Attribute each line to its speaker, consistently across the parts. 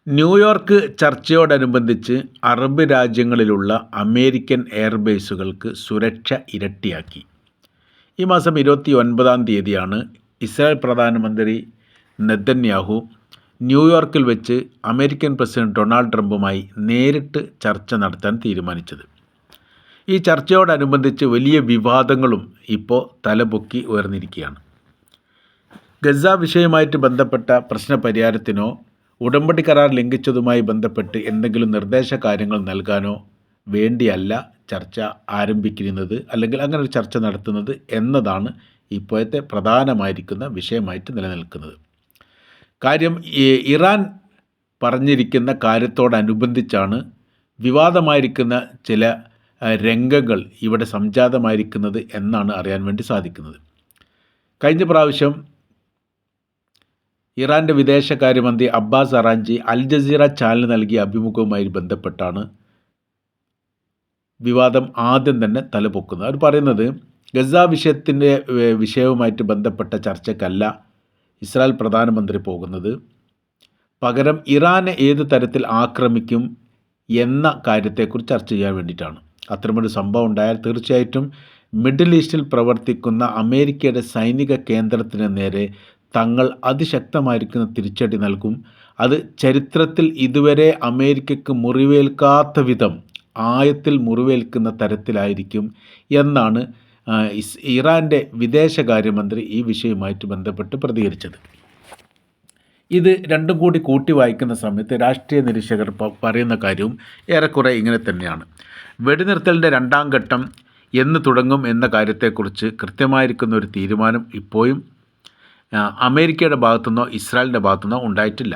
Speaker 1: New York ചർച്ചയോടനുബന്ധിച്ച് Arab രാജ്യങ്ങളിലുള്ള American എയർബേസുകൾക്ക് സുരക്ഷ ഇരട്ടിയാക്കി. ഈ മാസം 29-ാം തീയതിയാണ് ഇസ്രായേൽ പ്രധാനമന്ത്രി നെതന്യാഹു ന്യൂയോർക്കിൽ വെച്ച് അമേരിക്കൻ പ്രസിഡന്റ് ഡൊണാൾഡ് ട്രംപുമായി നേരിട്ട് ചർച്ച നടത്താൻ തീരുമാനിച്ചത്. ഈ ചർച്ചയോടനുബന്ധിച്ച് വലിയ വിവാദങ്ങളും ഇപ്പോൾ തലപൊക്കി ഉയർന്നിരിക്കുകയാണ്. ഗസ വിഷയവുമായിട്ട് ബന്ധപ്പെട്ട പ്രശ്നപരിഹാരത്തിനോ ഉടമ്പടി കരാർ ലംഘിച്ചതുമായി ബന്ധപ്പെട്ട് എന്തെങ്കിലും നിർദ്ദേശ കാര്യങ്ങൾ നൽകാനോ വേണ്ടിയല്ല ചർച്ച ആരംഭിക്കുന്നത്, അല്ലെങ്കിൽ അങ്ങനെ ഒരു ചർച്ച നടത്തുന്നത് എന്നതാണ് ഇപ്പോഴത്തെ പ്രധാനമായിരിക്കുന്ന വിഷയമായിട്ട് നിലനിൽക്കുന്നത്. കാര്യം ഇറാൻ പറഞ്ഞിരിക്കുന്ന കാര്യത്തോടനുബന്ധിച്ചാണ് വിവാദമായിരിക്കുന്ന ചില രംഗങ്ങൾ ഇവിടെ സംജാതമായിരിക്കുന്നത് എന്നാണ് അറിയാൻ വേണ്ടി സാധിക്കുന്നത്. കഴിഞ്ഞ പ്രാവശ്യം ഇറാൻ്റെ വിദേശകാര്യമന്ത്രി അബ്ബാസ് അറാഞ്ചി അൽ ജസീറ ചാനലിന് നൽകിയ അഭിമുഖവുമായി ബന്ധപ്പെട്ടാണ് വിവാദം ആദ്യം തന്നെ തലപൊക്കുന്നത്. അവർ പറയുന്നത് ഗസ വിഷയവുമായിട്ട് ബന്ധപ്പെട്ട ചർച്ചയ്ക്കല്ല ഇസ്രായേൽ പ്രധാനമന്ത്രി പോകുന്നത്, പകരം ഇറാനെ ഏത് തരത്തിൽ ആക്രമിക്കും എന്ന കാര്യത്തെക്കുറിച്ച് ചർച്ച ചെയ്യാൻ വേണ്ടിയിട്ടാണ്. അത്തരമൊരു സംഭവം ഉണ്ടായാൽ തീർച്ചയായിട്ടും മിഡിൽ ഈസ്റ്റിൽ പ്രവർത്തിക്കുന്ന അമേരിക്കയുടെ സൈനിക കേന്ദ്രത്തിന് നേരെ തങ്ങൾ അതിശക്തമായിരിക്കുന്ന തിരിച്ചടി നൽകും. അത് ചരിത്രത്തിൽ ഇതുവരെ അമേരിക്കയ്ക്ക് മുറിവേൽക്കാത്ത വിധം ആഴത്തിൽ മുറിവേൽക്കുന്ന തരത്തിലായിരിക്കും എന്നാണ് ഇറാൻ്റെ വിദേശകാര്യമന്ത്രി ഈ വിഷയവുമായിട്ട് ബന്ധപ്പെട്ട് പ്രതികരിച്ചത്. ഇത് രണ്ടും കൂടി കൂട്ടി വായിക്കുന്ന സമയത്ത് രാഷ്ട്രീയ നിരീക്ഷകർ പറയുന്ന കാര്യവും ഏറെക്കുറെ ഇങ്ങനെ തന്നെയാണ്. വെടിനിർത്തലിൻ്റെ രണ്ടാം ഘട്ടം എന്ന് തുടങ്ങും എന്ന കാര്യത്തെക്കുറിച്ച് കൃത്യമായിരിക്കുന്ന ഒരു തീരുമാനം ഇപ്പോഴും അമേരിക്കയുടെ ഭാഗത്തുനിന്നോ ഇസ്രായേലിൻ്റെ ഭാഗത്തുനിന്നോ ഉണ്ടായിട്ടില്ല.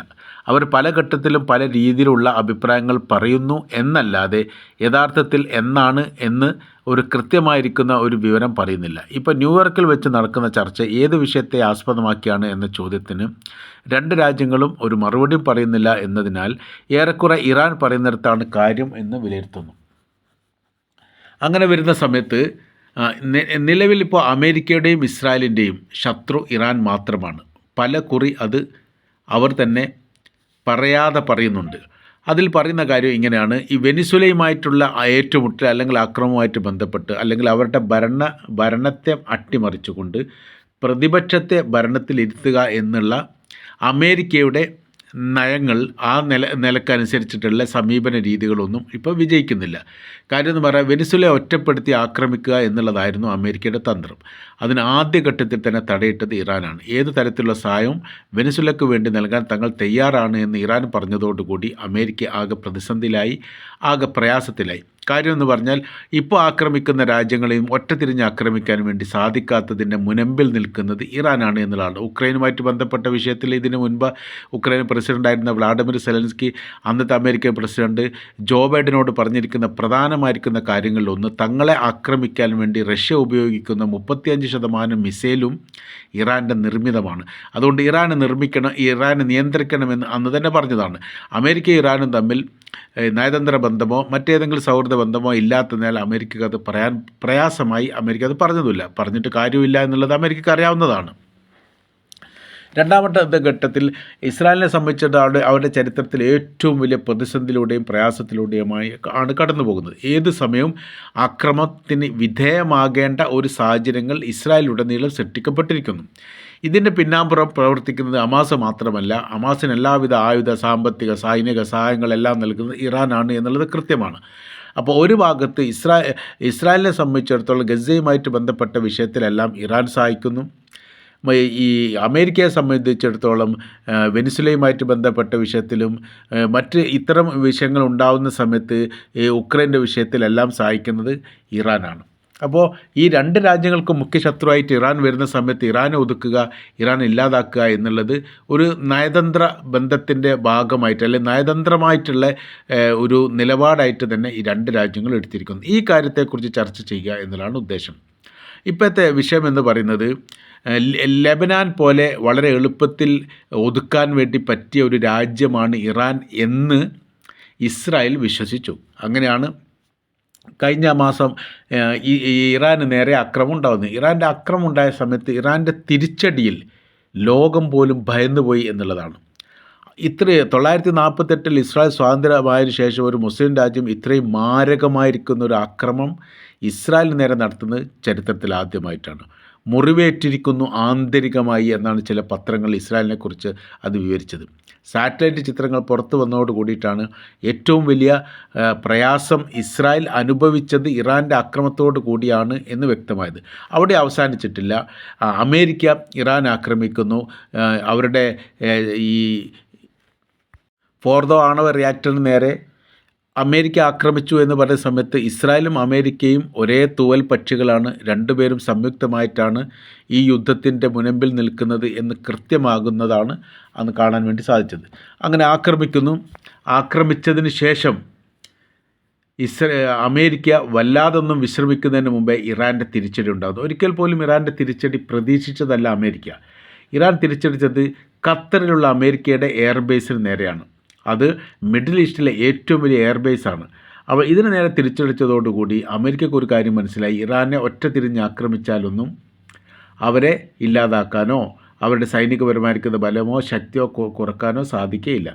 Speaker 1: അവർ പല ഘട്ടത്തിലും പല രീതിയിലുള്ള അഭിപ്രായങ്ങൾ പറയുന്നു എന്നല്ലാതെ യഥാർത്ഥത്തിൽ എന്നാണ് എന്ന് ഒരു കൃത്യമായിരിക്കുന്ന ഒരു വിവരം പറയുന്നില്ല. ഇപ്പോൾ ന്യൂയോർക്കിൽ വെച്ച് നടക്കുന്ന ചർച്ച ഏത് വിഷയത്തെ ആസ്പദമാക്കിയാണ് എന്ന ചോദ്യത്തിന് രണ്ട് രാജ്യങ്ങളും ഒരു മറുപടിയും പറയുന്നില്ല എന്നതിനാൽ ഏറെക്കുറെ ഇറാൻ പറയുന്നിടത്താണ് കാര്യം എന്ന് വിലയിരുത്തുന്നു. അങ്ങനെ വരുന്ന സമയത്ത് നിലവിൽ ഇപ്പോൾ അമേരിക്കയുടെയും ഇസ്രായേലിൻ്റെയും ശത്രു ഇറാൻ മാത്രമാണ്. പല കുറി അത് അവർ തന്നെ പറയാതെ പറയുന്നുണ്ട്. അതിൽ പറയുന്ന കാര്യം ഇങ്ങനെയാണ്: ഈ വെനിസ്വേലയുമായിട്ടുള്ള ഏറ്റുമുട്ടൽ അല്ലെങ്കിൽ ആക്രമണവുമായിട്ട് ബന്ധപ്പെട്ട്, അല്ലെങ്കിൽ അവരുടെ ഭരണത്തെ അട്ടിമറിച്ചുകൊണ്ട് പ്രതിപക്ഷത്തെ ഭരണത്തിലിരുത്തുക എന്നുള്ള അമേരിക്കയുടെ നയങ്ങൾ, ആ നിലക്കനുസരിച്ചിട്ടുള്ള സമീപന രീതികളൊന്നും ഇപ്പോൾ വിജയിക്കുന്നില്ല. കാര്യം എന്ന് പറയാൻ, വെനിസ്വേലയെ ഒറ്റപ്പെടുത്തി ആക്രമിക്കുക എന്നുള്ളതായിരുന്നു അമേരിക്കയുടെ തന്ത്രം. അതിന് ആദ്യഘട്ടത്തിൽ തന്നെ തടയിട്ടത് ഇറാനാണ്. ഏത് തരത്തിലുള്ള സഹായവും വെനിസ്വേലയ്ക്ക് വേണ്ടി നൽകാൻ തങ്ങൾ തയ്യാറാണ് എന്ന് ഇറാൻ പറഞ്ഞതോടുകൂടി അമേരിക്ക ആകെ പ്രതിസന്ധിയിലായി, ആകെ പ്രയാസത്തിലായി. കാര്യം എന്ന് പറഞ്ഞാൽ, ഇപ്പോൾ ആക്രമിക്കുന്ന രാജ്യങ്ങളെയും ഒറ്റതിരിഞ്ഞ് ആക്രമിക്കാൻ വേണ്ടി സാധിക്കാത്തതിൻ്റെ മുനമ്പിൽ നിൽക്കുന്നത് ഇറാനാണ് എന്നുള്ളതാണ്. ഉക്രൈനുമായിട്ട് ബന്ധപ്പെട്ട വിഷയത്തിൽ ഇതിനു മുൻപ് ഉക്രൈൻ പ്രസിഡൻ്റായിരുന്ന വ്ളാഡിമിർ സെലൻസ്കി അന്നത്തെ അമേരിക്കൻ പ്രസിഡന്റ് ജോ ബൈഡനോട് പറഞ്ഞിരിക്കുന്ന പ്രധാനമായിരിക്കുന്ന കാര്യങ്ങളിലൊന്ന്, തങ്ങളെ ആക്രമിക്കാൻ വേണ്ടി റഷ്യ ഉപയോഗിക്കുന്ന 35% മിസൈലും ഇറാൻ്റെ നിർമ്മിതമാണ്. അതുകൊണ്ട് ഇറാനെ നിയന്ത്രിക്കണമെന്ന് അന്ന് തന്നെ പറഞ്ഞതാണ്. അമേരിക്കയും ഇറാനും തമ്മിൽ നയതന്ത്ര ബന്ധമോ മറ്റേതെങ്കിലും സൗഹൃദ ബന്ധമോ ഇല്ലാത്തതിനാൽ അമേരിക്കക്ക് അത് പറയാൻ പ്രയാസമായി. അമേരിക്ക അത് പറഞ്ഞതുമില്ല, പറഞ്ഞിട്ട് കാര്യമില്ല എന്നുള്ളത് അമേരിക്കക്ക് അറിയാവുന്നതാണ്. രണ്ടാമത്തെ ഘട്ടത്തിൽ ഇസ്രായേലിനെ സംബന്ധിച്ചിടത്തോളം അവരുടെ ചരിത്രത്തിൽ ഏറ്റവും വലിയ പ്രതിസന്ധിയിലൂടെയും പ്രയാസത്തിലൂടെയുമായി ആണ് കടന്നു പോകുന്നത്. ഏത് സമയവും ആക്രമണത്തിന് വിധേയമാകേണ്ട ഒരു സാഹചര്യങ്ങൾ ഇസ്രായേലുടനീളം സൃഷ്ടിക്കപ്പെട്ടിരിക്കുന്നു. ഇതിൻ്റെ പിന്നാമ്പുറം പ്രവർത്തിക്കുന്നത് ഹമാസ് മാത്രമല്ല, ഹമാസിന് എല്ലാവിധ ആയുധ, സാമ്പത്തിക, സൈനിക സഹായങ്ങളെല്ലാം നൽകുന്നത് ഇറാനാണ് എന്നുള്ളത് കൃത്യമാണ്. അപ്പോൾ ഒരു ഭാഗത്ത് ഇസ്രായേലിനെ സംബന്ധിച്ചിടത്തോളം ഗസയുമായിട്ട് ബന്ധപ്പെട്ട വിഷയത്തിലെല്ലാം ഇറാൻ സഹായിക്കുന്നു. ഈ അമേരിക്കയെ സംബന്ധിച്ചിടത്തോളം വെനിസ്വേലയുമായിട്ട് ബന്ധപ്പെട്ട വിഷയത്തിലും മറ്റ് ഇത്തരം വിഷയങ്ങൾ ഉണ്ടാകുന്ന സമയത്ത് ഉക്രൈൻ്റെ വിഷയത്തിലെല്ലാം സഹായിക്കുന്നത് ഇറാനാണ്. അപ്പോൾ ഈ രണ്ട് രാജ്യങ്ങൾക്കും മുഖ്യ ശത്രുവായിട്ട് ഇറാൻ വരുന്ന സമയത്ത് ഇറാനെ ഒതുക്കുക, ഇറാൻ ഇല്ലാതാക്കുക എന്നുള്ളത് ഒരു നയതന്ത്ര ബന്ധത്തിൻ്റെ ഭാഗമായിട്ട്, അല്ലെങ്കിൽ നയതന്ത്രമായിട്ടുള്ള ഒരു നിലപാടായിട്ട് തന്നെ ഈ രണ്ട് രാജ്യങ്ങൾ എടുത്തിരിക്കുന്നു. ഈ കാര്യത്തെക്കുറിച്ച് ചർച്ച ചെയ്യുക എന്നുള്ളതാണ് ഉദ്ദേശം. ഇപ്പോഴത്തെ വിഷയം എന്ന് പറയുന്നത്, ലെബനാൻ പോലെ വളരെ എളുപ്പത്തിൽ ഒതുക്കാൻ വേണ്ടി പറ്റിയ ഒരു രാജ്യമാണ് ഇറാൻ എന്ന് ഇസ്രായേൽ വിശ്വസിച്ചു. അങ്ങനെയാണ് കഴിഞ്ഞ മാസം ഇറാന് നേരെ ആക്രമണം ഉണ്ടാകുന്നത്. ഇറാൻ്റെ ആക്രമണം ഉണ്ടായ സമയത്ത് ഇറാൻ്റെ തിരിച്ചടിയിൽ ലോകം പോലും ഭയന്നുപോയി എന്നുള്ളതാണ്. ഇത്ര 1948 ഇസ്രായേൽ സ്വാതന്ത്ര്യമായതിനു ശേഷം ഒരു മുസ്ലിം രാജ്യം ഇത്രയും മാരകമായിരിക്കുന്ന ഒരു ആക്രമണം ഇസ്രായേലിന് നേരെ നടത്തുന്നത് ചരിത്രത്തിൽ ആദ്യമായിട്ടാണ്. മുറിവേറ്റിരിക്കുന്നു ആന്തരികമായി എന്നാണ് ചില പത്രങ്ങൾ ഇസ്രായേലിനെക്കുറിച്ച് അത് വിവരിച്ചത്. സാറ്റലൈറ്റ് ചിത്രങ്ങൾ പുറത്തു വന്നതോട് കൂടിയിട്ടാണ് ഏറ്റവും വലിയ പ്രയാസം ഇസ്രായേൽ അനുഭവിച്ചത് ഇറാൻ്റെ ആക്രമണത്തോട് കൂടിയാണ് എന്ന് വ്യക്തമായത്. അവിടെ അവസാനിച്ചിട്ടില്ല. America Iran ആക്രമിക്കുന്നു. അവരുടെ ഈ ഫോർദോ ആണവ റിയാക്ടറിന് നേരെ അമേരിക്ക ആക്രമിച്ചു എന്ന് പറയുന്ന സമയത്ത് ഇസ്രായേലും അമേരിക്കയും ഒരേ തൂവൽ പക്ഷികളാണ്. രണ്ടുപേരും സംയുക്തമായിട്ടാണ് ഈ യുദ്ധത്തിൻ്റെ മുനമ്പിൽ നിൽക്കുന്നത് എന്ന് കൃത്യമാകുന്നതാണ് അന്ന് കാണാൻ വേണ്ടി സാധിച്ചത്. അങ്ങനെ ആക്രമിക്കുന്നു. ആക്രമിച്ചതിന് ശേഷം അമേരിക്ക വല്ലാതൊന്നും വിശ്രമിക്കുന്നതിന് മുമ്പേ ഇറാൻ്റെ തിരിച്ചടി ഉണ്ടാകുന്നു. ഒരിക്കൽ പോലും ഇറാൻ്റെ തിരിച്ചടി പ്രതീക്ഷിച്ചതല്ല അമേരിക്ക. ഇറാൻ തിരിച്ചടിച്ചത് ഖത്തറിലുള്ള അമേരിക്കയുടെ എയർബേസിന് നേരെയാണ്. അത് മിഡിൽ ഈസ്റ്റിലെ ഏറ്റവും വലിയ എയർബേസാണ്. അപ്പോൾ ഇതിന് നേരെ തിരിച്ചടിച്ചതോടുകൂടി അമേരിക്കയ്ക്ക് ഒരു കാര്യം മനസ്സിലായി, ഇറാനെ ഒറ്റ തിരിഞ്ഞ് ആക്രമിച്ചാലൊന്നും അവരെ ഇല്ലാതാക്കാനോ അവരുടെ സൈനികപരമായിരിക്കുന്ന ബലമോ ശക്തിയോ കുറക്കാനോ സാധിക്കുകയില്ല.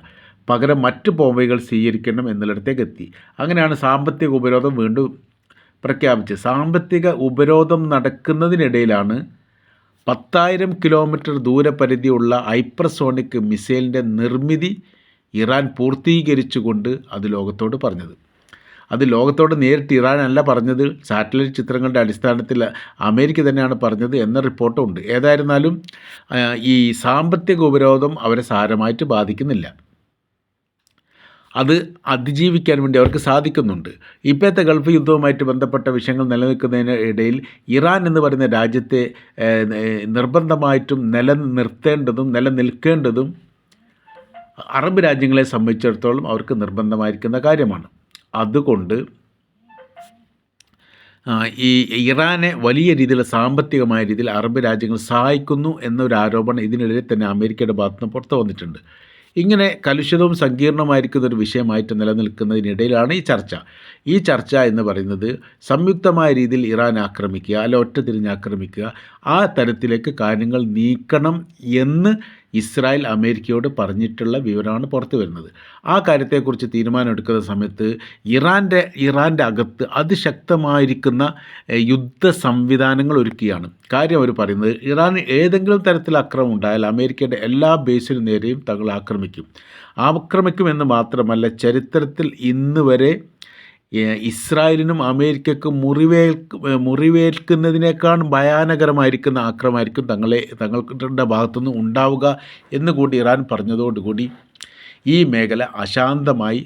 Speaker 1: പകരം മറ്റ് പോംവഴികൾ സ്വീകരിക്കണം എന്നുള്ളിടത്തേക്ക് എത്തി. അങ്ങനെയാണ് സാമ്പത്തിക ഉപരോധം വീണ്ടും പ്രഖ്യാപിച്ചത്. സാമ്പത്തിക ഉപരോധം നടക്കുന്നതിനിടയിലാണ് 10,000 കിലോമീറ്റർ ദൂരപരിധിയുള്ള ഹൈപ്പർസോണിക് മിസൈലിൻ്റെ നിർമ്മിതി ഇറാൻ പൂർത്തീകരിച്ചുകൊണ്ട് അത് ലോകത്തോട് പറഞ്ഞത്. അത് ലോകത്തോട് നേരിട്ട് ഇറാനല്ല പറഞ്ഞത്, സാറ്റലൈറ്റ് ചിത്രങ്ങളുടെ അടിസ്ഥാനത്തിൽ അമേരിക്ക തന്നെയാണ് പറഞ്ഞത് എന്ന റിപ്പോർട്ടുമുണ്ട്. ഏതായിരുന്നാലും ഈ സാമ്പത്തിക ഉപരോധം അവരെ സാരമായിട്ട് ബാധിക്കുന്നില്ല. അത് അതിജീവിക്കാൻ വേണ്ടി അവർക്ക് സാധിക്കുന്നുണ്ട്. ഇപ്പോഴത്തെ ഗൾഫ് യുദ്ധവുമായിട്ട് ബന്ധപ്പെട്ട വിഷയങ്ങൾ നിലനിൽക്കുന്നതിന് ഇടയിൽ ഇറാൻ എന്ന് പറയുന്ന രാജ്യത്തെ നിർബന്ധമായിട്ടും നിലനിൽക്കേണ്ടതും അറബ് രാജ്യങ്ങളെ സംബന്ധിച്ചിടത്തോളം അവർക്ക് നിർബന്ധമായിരിക്കുന്ന കാര്യമാണ്. അതുകൊണ്ട് ഈ ഇറാനെ വലിയ രീതിയിലുള്ള സാമ്പത്തികമായ രീതിയിൽ അറബ് രാജ്യങ്ങൾ സഹായിക്കുന്നു എന്നൊരു ആരോപണം ഇതിനിടയിൽ തന്നെ അമേരിക്കയുടെ ഭാഗത്തുനിന്ന് പുറത്തു വന്നിട്ടുണ്ട്. ഇങ്ങനെ കലുഷിതവും സങ്കീർണമായിരിക്കുന്ന ഒരു വിഷയമായിട്ട് നിലനിൽക്കുന്നതിനിടയിലാണ് ഈ ചർച്ച എന്ന് പറയുന്നത് സംയുക്തമായ രീതിയിൽ ഇറാൻ ആക്രമിക്കുക, അല്ല ഒറ്റ തിരിഞ്ഞ് ആക്രമിക്കുക, ആ തരത്തിലേക്ക് കാര്യങ്ങൾ നീക്കണം എന്ന് ഇസ്രായേൽ അമേരിക്കയോട് പറഞ്ഞിട്ടുള്ള വിവരമാണ് പുറത്തു വരുന്നത്. ആ കാര്യത്തെക്കുറിച്ച് തീരുമാനമെടുക്കുന്ന സമയത്ത് ഇറാൻ്റെ അകത്ത് അതിശക്തമായിരിക്കുന്ന യുദ്ധ സംവിധാനങ്ങൾ ഒരുക്കുകയാണ്. കാര്യം അവർ പറയുന്നത്, ഇറാൻ ഏതെങ്കിലും തരത്തിൽ ആക്രമണം ഉണ്ടായാൽ അമേരിക്കയുടെ എല്ലാ ബേസിനു നേരെയും തങ്ങൾ ആക്രമിക്കുമെന്ന് മാത്രമല്ല, ചരിത്രത്തിൽ ഇന്ന് വരെ ഇസ്രായേലിനും അമേരിക്കയ്ക്കും മുറിവേൽക്കുന്നതിനേക്കാൾ ഭയാനകരമായിരിക്കുന്ന ആക്രമണമായിരിക്കും തങ്ങളുടെ ഭാഗത്തുനിന്ന് ഉണ്ടാവുക എന്ന് കൂടി ഇറാൻ പറഞ്ഞതോടുകൂടി ഈ മേഖല അശാന്തമായി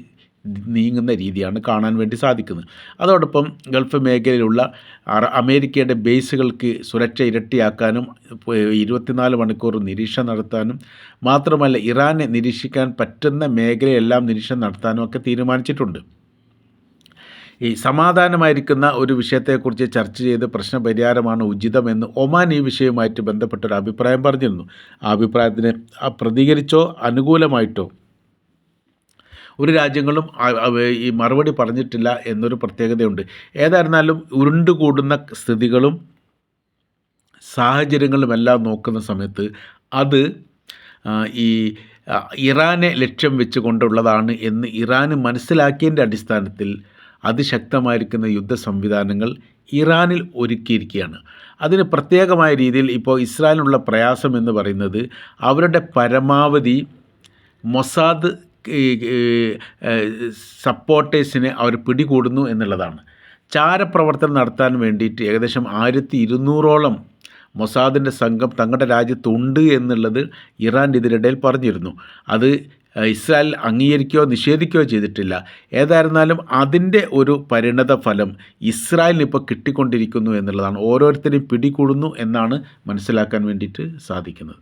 Speaker 1: നീങ്ങുന്ന രീതിയാണ് കാണാൻ വേണ്ടി സാധിക്കുന്നത്. അതോടൊപ്പം ഗൾഫ് മേഖലയിലുള്ള അമേരിക്കയുടെ ബേസുകൾക്ക് സുരക്ഷ ഇരട്ടിയാക്കാനും 24 മണിക്കൂർ നിരീക്ഷണം നടത്താനും മാത്രമല്ല ഇറാനെ നിരീക്ഷിക്കാൻ പറ്റുന്ന മേഖലയെല്ലാം നിരീക്ഷണം നടത്താനും ഒക്കെ തീരുമാനിച്ചിട്ടുണ്ട്. ഈ സമാധാനമായിരിക്കുന്ന ഒരു വിഷയത്തെക്കുറിച്ച് ചർച്ച ചെയ്ത് പ്രശ്നപരിഹാരമാണ് ഉചിതമെന്ന് ഒമാൻ ഈ വിഷയവുമായിട്ട് ബന്ധപ്പെട്ടൊരു അഭിപ്രായം പറഞ്ഞിരുന്നു. ആ അഭിപ്രായത്തിന് പ്രതികരിച്ചോ അനുകൂലമായിട്ടോ ഒരു രാജ്യങ്ങളും ഈ മറുപടി പറഞ്ഞിട്ടില്ല എന്നൊരു പ്രത്യേകതയുണ്ട്. ഏതായിരുന്നാലും ഉരുണ്ടുകൂടുന്ന സ്ഥിതികളും സാഹചര്യങ്ങളുമെല്ലാം നോക്കുന്ന സമയത്ത് അത് ഈ ഇറാനെ ലക്ഷ്യം വെച്ചുകൊണ്ടുള്ളതാണ് എന്ന് ഇറാന് മനസ്സിലാക്കിയതിൻ്റെ അടിസ്ഥാനത്തിൽ അതിശക്തമായിരിക്കുന്ന യുദ്ധ സംവിധാനങ്ങൾ ഇറാനിൽ ഒരുക്കിയിരിക്കുകയാണ്. അതിന് പ്രത്യേകമായ രീതിയിൽ ഇപ്പോൾ ഇസ്രായേലിനുള്ള പ്രയാസം എന്ന് പറയുന്നത് അവരുടെ പരമാവധി മൊസാദ് സപ്പോർട്ടേഴ്സിനെ അവർ പിടികൂടുന്നു എന്നുള്ളതാണ്. ചാരപ്രവർത്തനം നടത്താൻ വേണ്ടിയിട്ട് ഏകദേശം 1200ഓളം മൊസാദിൻ്റെ സംഘം തങ്ങളുടെ രാജ്യത്തുണ്ട് എന്നുള്ളത് ഇറാൻ ഇതിനിടയിൽ പറഞ്ഞിരുന്നു. അത് ഇസ്രായേൽ അംഗീകരിക്കുകയോ നിഷേധിക്കുകയോ ചെയ്തിട്ടില്ല. ഏതായിരുന്നാലും അതിൻ്റെ ഒരു പരിണത ഫലം ഇസ്രായേലിന് ഇപ്പോൾ കിട്ടിക്കൊണ്ടിരിക്കുന്നു എന്നുള്ളതാണ്. ഓരോരുത്തരെയും പിടികൂടുന്നു എന്നാണ് മനസ്സിലാക്കാൻ വേണ്ടിയിട്ട് സാധിക്കുന്നത്.